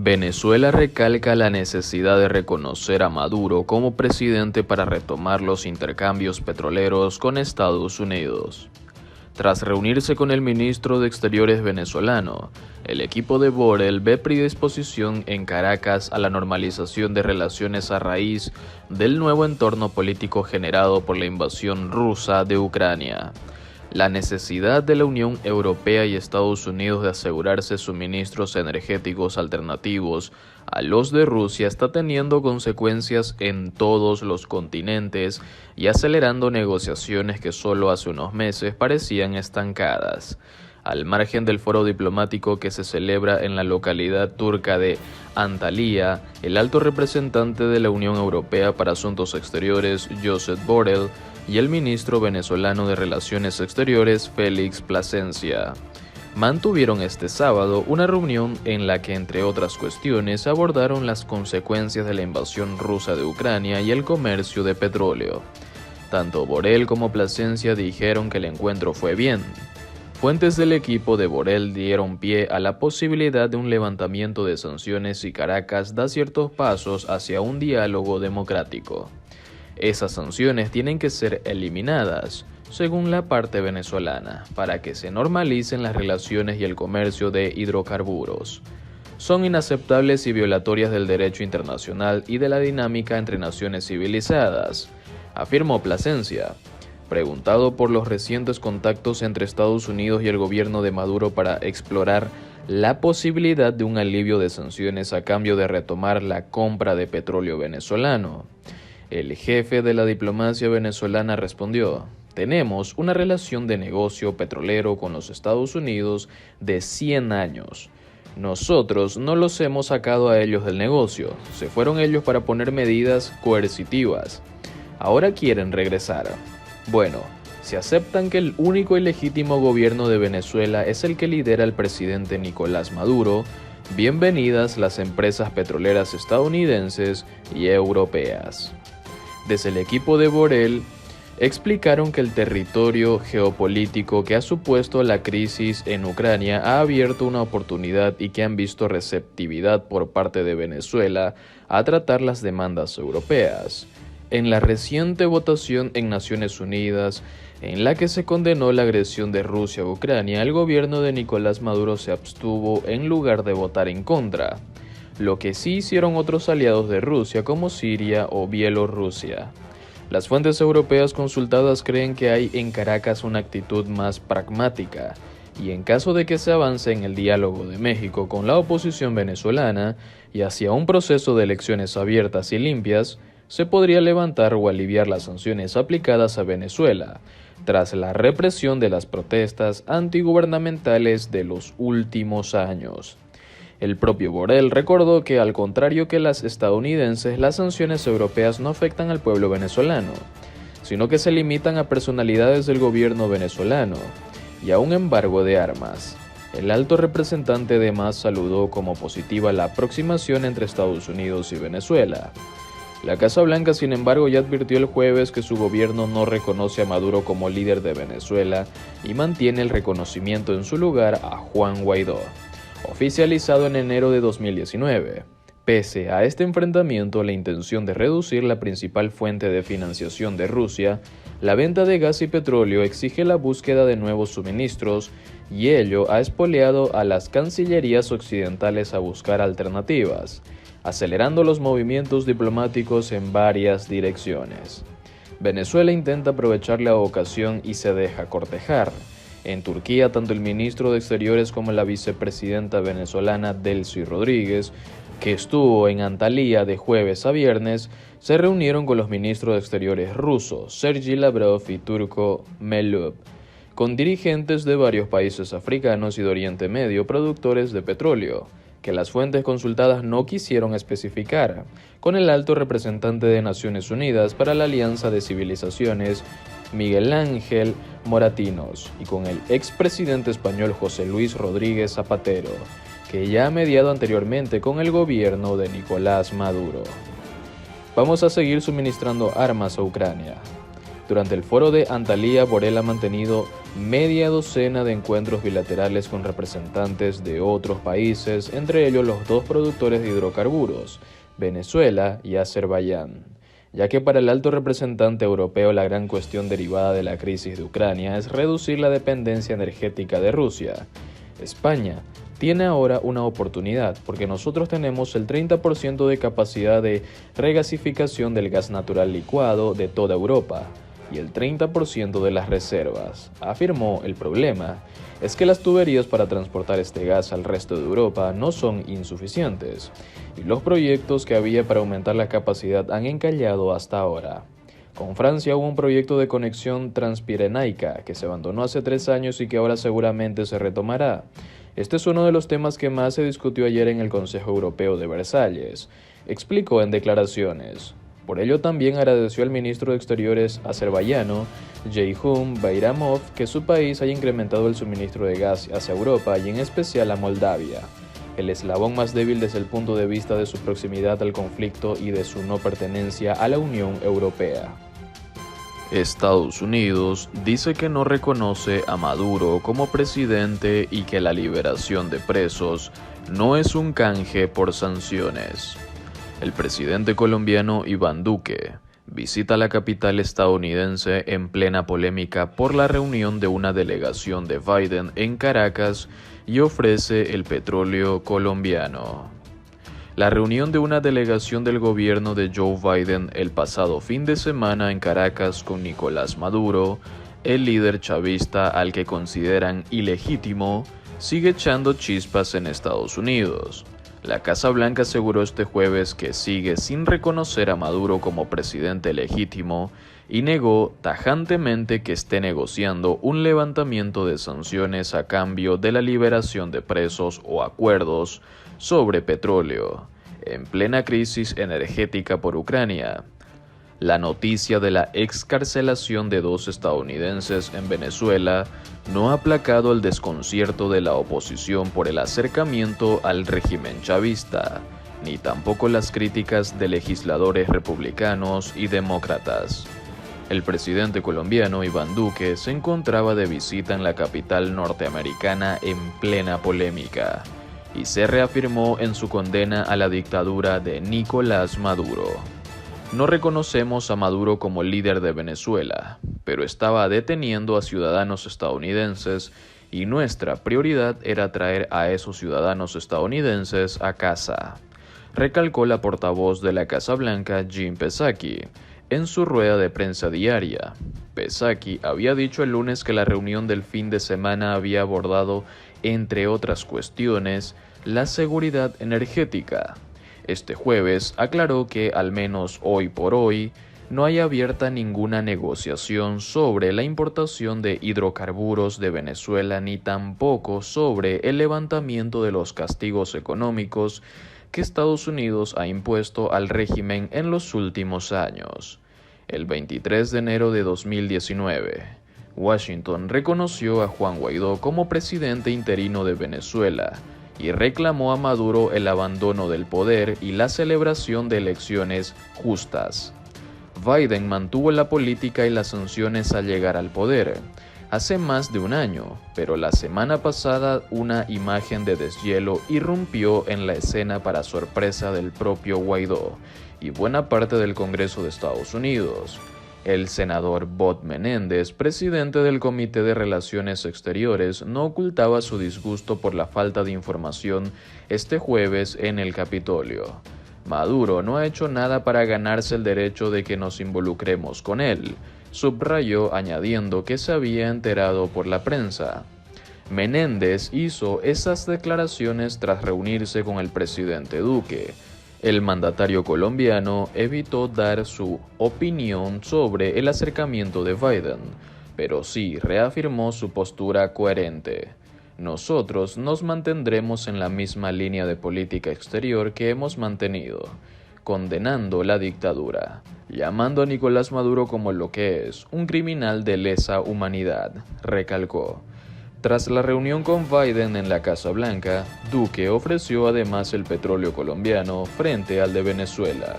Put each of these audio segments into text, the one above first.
Venezuela recalca la necesidad de reconocer a Maduro como presidente para retomar los intercambios petroleros con Estados Unidos. Tras reunirse con el ministro de Exteriores venezolano, el equipo de Borrell ve predisposición en Caracas a la normalización de relaciones a raíz del nuevo entorno político generado por la invasión rusa de Ucrania. La necesidad de la Unión Europea y Estados Unidos de asegurarse suministros energéticos alternativos a los de Rusia está teniendo consecuencias en todos los continentes y acelerando negociaciones que solo hace unos meses parecían estancadas. Al margen del foro diplomático que se celebra en la localidad turca de Antalya, el alto representante de la Unión Europea para Asuntos Exteriores, Josep Borrell, y el ministro venezolano de Relaciones Exteriores, Félix Plasencia, mantuvieron este sábado una reunión en la que, entre otras cuestiones, abordaron las consecuencias de la invasión rusa de Ucrania y el comercio de petróleo. Tanto Borrell como Plasencia dijeron que el encuentro fue bien. Fuentes del equipo de Borrell dieron pie a la posibilidad de un levantamiento de sanciones si Caracas da ciertos pasos hacia un diálogo democrático. Esas sanciones tienen que ser eliminadas, según la parte venezolana, para que se normalicen las relaciones y el comercio de hidrocarburos. Son inaceptables y violatorias del derecho internacional y de la dinámica entre naciones civilizadas, afirmó Plasencia. Preguntado por los recientes contactos entre Estados Unidos y el gobierno de Maduro para explorar la posibilidad de un alivio de sanciones a cambio de retomar la compra de petróleo venezolano, el jefe de la diplomacia venezolana respondió: "Tenemos una relación de negocio petrolero con los Estados Unidos de 100 años. Nosotros no los hemos sacado a ellos del negocio, se fueron ellos para poner medidas coercitivas. Ahora quieren regresar. Bueno, si aceptan que el único y legítimo gobierno de Venezuela es el que lidera el presidente Nicolás Maduro, bienvenidas las empresas petroleras estadounidenses y europeas". Desde el equipo de Borrell, explicaron que el territorio geopolítico que ha supuesto la crisis en Ucrania ha abierto una oportunidad y que han visto receptividad por parte de Venezuela a tratar las demandas europeas. En la reciente votación en Naciones Unidas, en la que se condenó la agresión de Rusia a Ucrania, el gobierno de Nicolás Maduro se abstuvo en lugar de votar en contra, lo que sí hicieron otros aliados de Rusia como Siria o Bielorrusia. Las fuentes europeas consultadas creen que hay en Caracas una actitud más pragmática, y en caso de que se avance en el diálogo de México con la oposición venezolana y hacia un proceso de elecciones abiertas y limpias, se podría levantar o aliviar las sanciones aplicadas a Venezuela, tras la represión de las protestas antigubernamentales de los últimos años. El propio Borrell recordó que, al contrario que las estadounidenses, las sanciones europeas no afectan al pueblo venezolano, sino que se limitan a personalidades del gobierno venezolano y a un embargo de armas. El alto representante además saludó como positiva la aproximación entre Estados Unidos y Venezuela. La Casa Blanca, sin embargo, ya advirtió el jueves que su gobierno no reconoce a Maduro como líder de Venezuela y mantiene el reconocimiento en su lugar a Juan Guaidó, oficializado en enero de 2019. Pese a este enfrentamiento, la intención de reducir la principal fuente de financiación de Rusia, la venta de gas y petróleo, exige la búsqueda de nuevos suministros, y ello ha espoleado a las cancillerías occidentales a buscar alternativas, acelerando los movimientos diplomáticos en varias direcciones. Venezuela intenta aprovechar la ocasión y se deja cortejar. En Turquía, tanto el ministro de Exteriores como la vicepresidenta venezolana Delcy Rodríguez, que estuvo en Antalya de jueves a viernes, se reunieron con los ministros de Exteriores rusos, Sergey Lavrov y turco Mevlut, con dirigentes de varios países africanos y de Oriente Medio productores de petróleo, que las fuentes consultadas no quisieron especificar, con el alto representante de Naciones Unidas para la Alianza de Civilizaciones, Miguel Ángel Moratinos, y con el expresidente español José Luis Rodríguez Zapatero, que ya ha mediado anteriormente con el gobierno de Nicolás Maduro. Vamos a seguir suministrando armas a Ucrania. Durante el foro de Antalya, Borrell ha mantenido media docena de encuentros bilaterales con representantes de otros países, entre ellos los dos productores de hidrocarburos, Venezuela y Azerbaiyán, ya que para el alto representante europeo la gran cuestión derivada de la crisis de Ucrania es reducir la dependencia energética de Rusia. España tiene ahora una oportunidad porque nosotros tenemos el 30% de capacidad de regasificación del gas natural licuado de toda Europa y el 30% de las reservas. Afirmó: el problema es que las tuberías para transportar este gas al resto de Europa no son insuficientes y los proyectos que había para aumentar la capacidad han encallado hasta ahora. Con Francia hubo un proyecto de conexión transpirenaica que se abandonó hace 3 años y que ahora seguramente se retomará. Este es uno de los temas que más se discutió ayer en el Consejo Europeo de Versalles, explicó en declaraciones. Por ello también agradeció al ministro de Exteriores azerbaiyano, Ceyhun Bayramov, que su país haya incrementado el suministro de gas hacia Europa y en especial a Moldavia, el eslabón más débil desde el punto de vista de su proximidad al conflicto y de su no pertenencia a la Unión Europea. Estados Unidos dice que no reconoce a Maduro como presidente y que la liberación de presos no es un canje por sanciones. El presidente colombiano Iván Duque visita la capital estadounidense en plena polémica por la reunión de una delegación de Biden en Caracas y ofrece el petróleo colombiano. La reunión de una delegación del gobierno de Joe Biden el pasado fin de semana en Caracas con Nicolás Maduro, el líder chavista al que consideran ilegítimo, sigue echando chispas en Estados Unidos. La Casa Blanca aseguró este jueves que sigue sin reconocer a Maduro como presidente legítimo y negó tajantemente que esté negociando un levantamiento de sanciones a cambio de la liberación de presos o acuerdos sobre petróleo, en plena crisis energética por Ucrania. La noticia de la excarcelación de 2 estadounidenses en Venezuela no ha aplacado el desconcierto de la oposición por el acercamiento al régimen chavista, ni tampoco las críticas de legisladores republicanos y demócratas. El presidente colombiano Iván Duque se encontraba de visita en la capital norteamericana en plena polémica y se reafirmó en su condena a la dictadura de Nicolás Maduro. No reconocemos a Maduro como líder de Venezuela, pero estaba deteniendo a ciudadanos estadounidenses y nuestra prioridad era traer a esos ciudadanos estadounidenses a casa, recalcó la portavoz de la Casa Blanca, Jen Psaki, en su rueda de prensa diaria. Psaki había dicho el lunes que la reunión del fin de semana había abordado, entre otras cuestiones, la seguridad energética. Este jueves aclaró que, al menos hoy por hoy, no hay abierta ninguna negociación sobre la importación de hidrocarburos de Venezuela ni tampoco sobre el levantamiento de los castigos económicos que Estados Unidos ha impuesto al régimen en los últimos años. El 23 de enero de 2019, Washington reconoció a Juan Guaidó como presidente interino de Venezuela y reclamó a Maduro el abandono del poder y la celebración de elecciones justas. Biden mantuvo la política y las sanciones al llegar al poder hace más de un año, pero la semana pasada una imagen de deshielo irrumpió en la escena para sorpresa del propio Guaidó y buena parte del Congreso de Estados Unidos. El senador Bob Menéndez, presidente del Comité de Relaciones Exteriores, no ocultaba su disgusto por la falta de información este jueves en el Capitolio. Maduro no ha hecho nada para ganarse el derecho de que nos involucremos con él, subrayó, añadiendo que se había enterado por la prensa. Menéndez hizo esas declaraciones tras reunirse con el presidente Duque. El mandatario colombiano evitó dar su opinión sobre el acercamiento de Biden, pero sí reafirmó su postura coherente. Nosotros nos mantendremos en la misma línea de política exterior que hemos mantenido, condenando la dictadura, llamando a Nicolás Maduro como lo que es, un criminal de lesa humanidad, recalcó. Tras la reunión con Biden en la Casa Blanca, Duque ofreció además el petróleo colombiano frente al de Venezuela.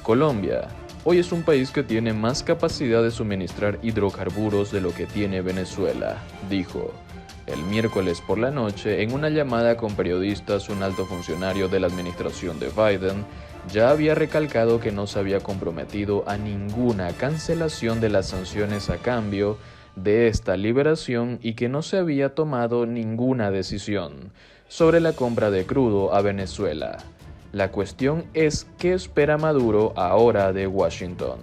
Colombia Hoy es un país que tiene más capacidad de suministrar hidrocarburos de lo que tiene Venezuela, dijo. El miércoles por la noche, en una llamada con periodistas, un alto funcionario de la administración de Biden ya había recalcado que no se había comprometido a ninguna cancelación de las sanciones a cambio de esta liberación y que no se había tomado ninguna decisión sobre la compra de crudo a Venezuela. La cuestión es qué espera Maduro ahora de Washington.